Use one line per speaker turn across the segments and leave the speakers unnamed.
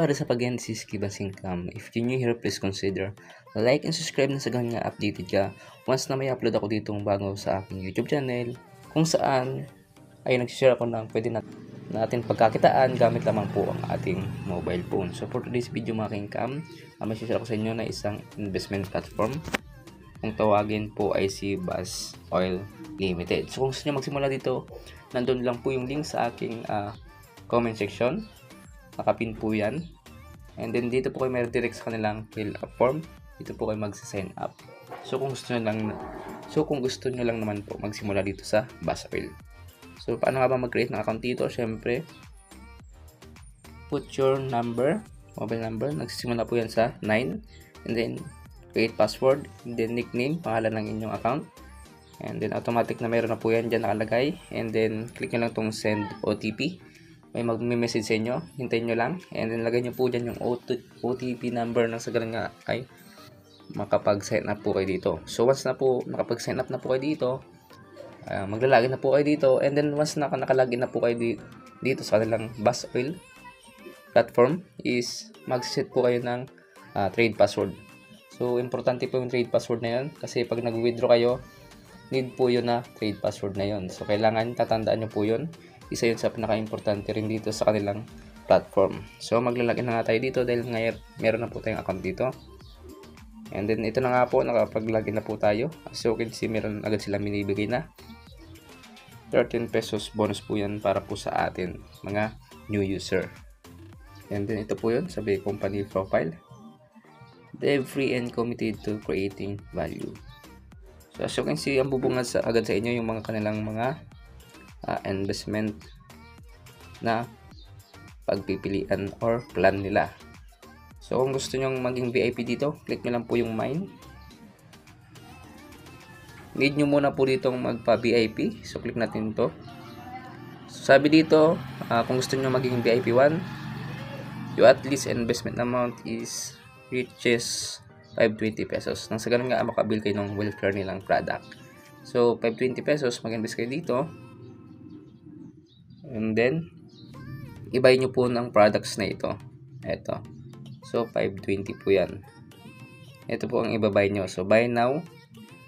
what is up again, this is Kibas Income. If you're new here, please consider like and subscribe na sa ganyan updated ka once na may upload ako ditong bago sa aking YouTube channel, kung saan ay nagsishare ako ng pwede natin pagkakitaan gamit lamang po ang ating mobile phone. So for today's video mga Income, may share ako sa inyo na isang investment platform. Kung tawagin po ay si Bus Oil Limited. So kung gusto nyo magsimula dito, nandun lang po yung link sa aking comment section. Nakapin po yan. And then dito po kayo may direct sa kanilang fill up form. Dito po kayo magsa-sign up. So kung gusto nyo lang naman po magsimula dito sa Bus Oil. So paano nga ba mag-create ng account dito? Syempre, put your number, mobile number. Nagsisimula po yan sa 9. And then create password. And then nickname, pangalan ng inyong account. And then automatic na meron na po yan dyan nakalagay. And then click nyo lang itong send OTP. May mag-message sa inyo, hintayin nyo lang, and then lagay nyo po dyan yung OTP number nang sa ganun nga ay makapag-sign up po kayo dito. So once na po nakapag-sign up na po kayo dito, maglalagin na po kayo dito, and then once na nakalagin na po kayo dito sa kanilang Bus Oil platform is mag-set po kayo ng trade password. So importante po yung trade password na yun kasi pag nag-withdraw kayo, need po yun na trade password na yun. So kailangan tatandaan nyo po yun. Isa yun sa pinaka-importante rin dito sa kanilang platform. So maglalagin na nga tayo dito dahil meron na po tayong account dito. And then ito na nga po, nakapag-login na po tayo. As you can see, meron agad silang binibigay na 13 pesos bonus po yan para po sa atin mga new user. And then ito po yun, sabi company profile. They're free and committed to creating value. So as you can see, ang bubungad agad sa inyo yung mga kanilang mga investment na pagpipilian or plan nila. So kung gusto nyong maging VIP dito, click nyo lang po yung mine. Need nyo muna po ditong magpa VIP. So click natin to. So, sabi dito, kung gusto nyo maging VIP 1, yung at least investment amount is reaches 520 pesos. Nang sa ganun nga makabil kayo ng welfare nilang product. So 520 pesos mag-invest kayo dito. And then i-buy nyo po ng products na ito. Ito. So 520 po yan. Ito po ang i-buy nyo. So buy now.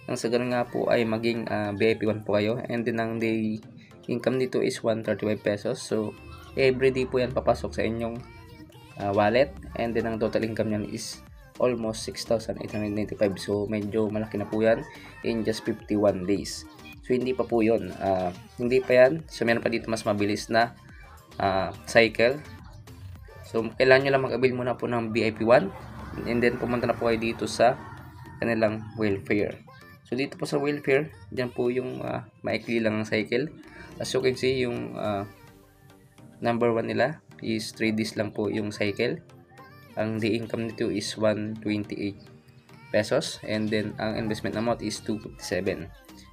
Nang sa ganun nga po ay maging VIP 1 po kayo. And then ang day income dito is 135 pesos. So everyday po yan papasok sa inyong wallet. And then ang total income nyan is almost 6,895. So medyo malaki na po yan in just 51 days. So hindi pa po yun. Hindi pa yan. So meron pa dito mas mabilis na cycle. So kailangan nyo lang mag-avail muna po ng VIP 1. And then pumunta na po kayo dito sa kanilang welfare. So dito po sa welfare, dyan po yung maikli lang ang cycle. As you can see, yung number 1 nila is 3 days lang po yung cycle. Ang day income nito is 128 pesos. And then ang investment amount is 257.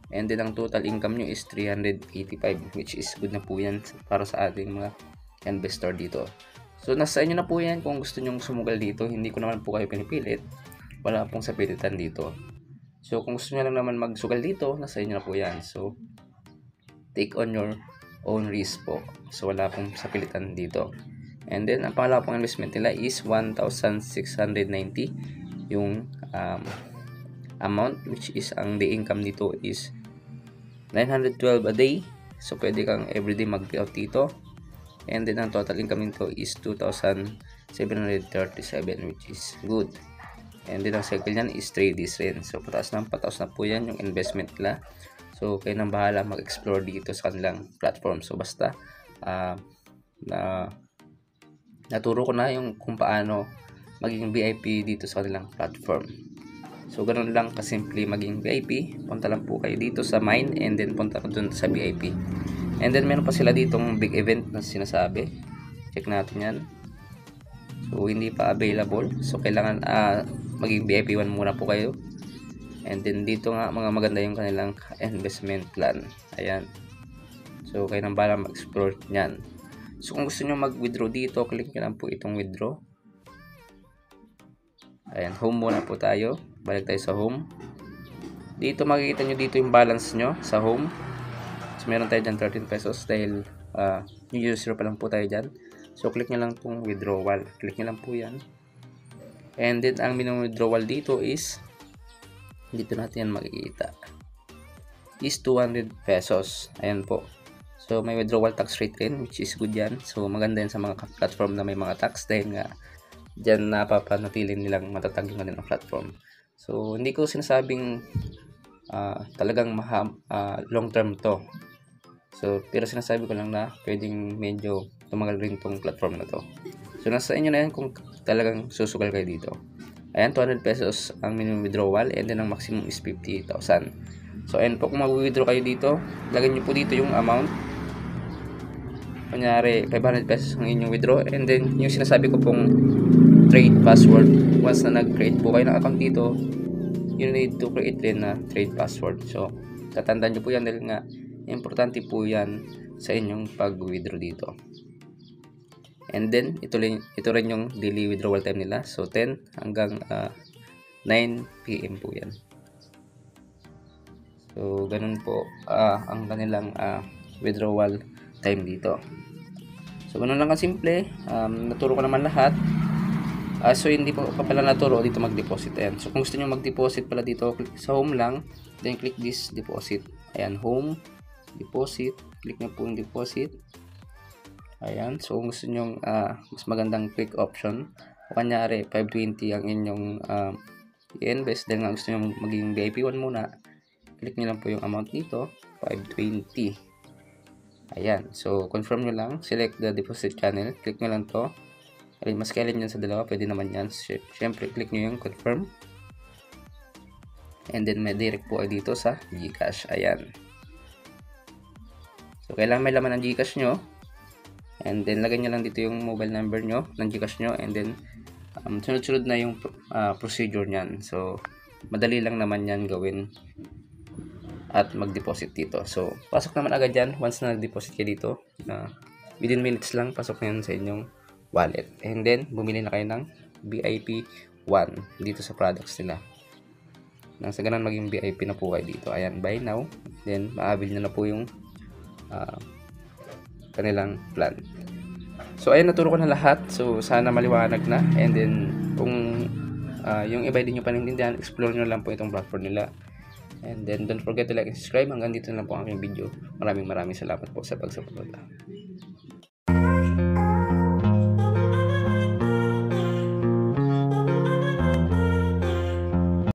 And then ang total income nyo is 385, which is good na po yan para sa ating mga investor dito. So nasa inyo na po yan kung gusto nyong sumugal dito. Hindi ko naman po kayo pinipilit. Wala pong sapilitan dito. So kung gusto nyo lang naman magsugal dito, nasa inyo na po yan. So take on your own risk po. So wala pong sapilitan dito. And then ang pangalawa pong investment nila is 1,690 yung amount, which is ang day income dito is 912 a day. So pwede kang everyday mag-payout dito. And then ang total income nito is 2,737, which is good. And then ang cycle niyan is 3 days rin. So pataas na po yan yung investment nila. So kayo nang bahala mag-explore dito sa kanilang platform. So basta naturo ko na yung kung paano maging VIP dito sa kanilang platform. So ganoon lang kasimple maging VIP. Punta lang po kayo dito sa mine and then punta ka dun sa VIP. And then meron pa sila ditong big event na sinasabi. Check natin yan. So hindi pa available. So kailangan maging VIP 1 muna po kayo. And then dito nga mga maganda yung kanilang investment plan. Ayan. So kayo nang bahala mag-explore nyan. So kung gusto nyo mag-withdraw dito, click nyo lang po itong withdraw. Ayan, home muna po tayo. Balik tayo sa home. Dito makikita nyo dito yung balance nyo sa home. So meron tayo dyan 13 pesos dahil new user pa lang po tayo dyan. So, click nyo lang itong withdrawal. Click nyo lang po yan. And then, ang minimum withdrawal dito is, dito natin yan makikita, is 200 pesos. Ayan po. So, may withdrawal tax rate rin, which is good yan. So, maganda yan sa mga platform na may mga tax dahil nga dyan napapanatili nilang matatag yung kanilang platform. So, hindi ko sinasabing talagang long term to. So, pero sinasabi ko lang na pwedeng medyo tumagal rin tong platform na to. So, nasa inyo na yan kung talagang susugal kayo dito. Ayan, 200 pesos ang minimum withdrawal and then ang maximum is 50,000. So, ayan po, kung mag-withdraw kayo dito, lagyan nyo po dito yung amount. Kunyari, 500 pesos ang inyong withdraw. And then, yung sinasabi ko pong trade password, once na nag-create po kayo ng account dito, you need to create din na trade password. So, tatandaan nyo po yan dahil nga, importante po yan sa inyong pag-withdraw dito. And then, ito rin yung daily withdrawal time nila. So, 10 hanggang 9 PM po yan. So, ganun po ang kanilang withdrawal time dito. So, ganun lang kasimple. Naturo ko naman lahat. So, hindi pa pala naturo dito mag-deposit. Ayan. So, kung gusto nyo mag-deposit pala dito, click sa home lang. Then, click this deposit. Ayan, home, deposit. Click nyo po yung deposit. Ayan. So, kung gusto nyo mas magandang quick option, o kanyari 520 ang inyong i-invest dahil nga gusto nyo maging VIP 1 muna, click nyo lang po yung amount dito, 520. Ayan. So, confirm nyo lang. Select the deposit channel. Click nyo lang to. Mas kailan yan sa dalawa, pwede naman yan. Siyempre, click nyo yung confirm. And then, may direct po ay dito sa GCash. Ayan. So, kailangan may laman ng GCash nyo. And then, lagay nyo lang dito yung mobile number nyo ng GCash nyo. And then, sunod-sunod na yung procedure nyan. So, madali lang naman yan gawin at mag-deposit dito. So, pasok naman agad yan once na nag-deposit kayo dito. Within minutes lang, pasok na yan sa inyong wallet. And then, bumili na kayo ng VIP 1 dito sa products nila. Nang sa ganun, maging VIP na po kayo dito. Ayan, buy now. Then, maabil nyo na po yung kanilang plan. So, ayan, naturo ko na lahat. So, sana maliwanag na. And then, kung yung iba din nyo panintindihan, explore nyo lang po itong platform nila. And then, don't forget to like and subscribe. Hanggang dito na lang po ang aking video. Maraming salamat po sa pagsuporta.